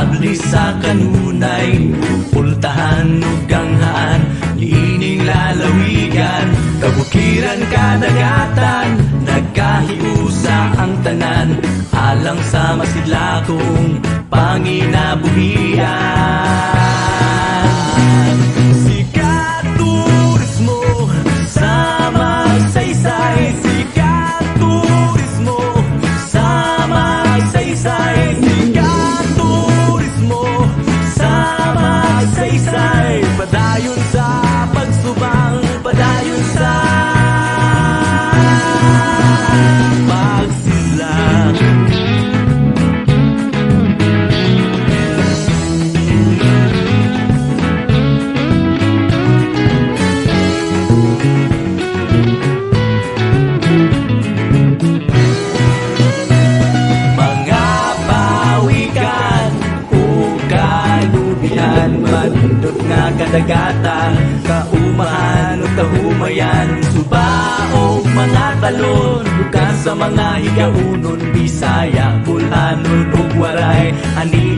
abli sa kanunay, pultahan ug ganghaan, niining lalawigan, kabukiran kadagatan, nagkahiusa ang tanan, alang sa masidlakong panginabuhian. Sikat turismo sa Magsaysay, sikat turismo sa Magsaysay, sikat turismo sa Magsaysay, padayon sa pagsubang, padayon sa pagsidlak. Manindot nga kadagatan, kaumahan o kahumayan, subaog mga talon, lukan sa mga higaunon, Bisaya, Bulanon ug Waray, ani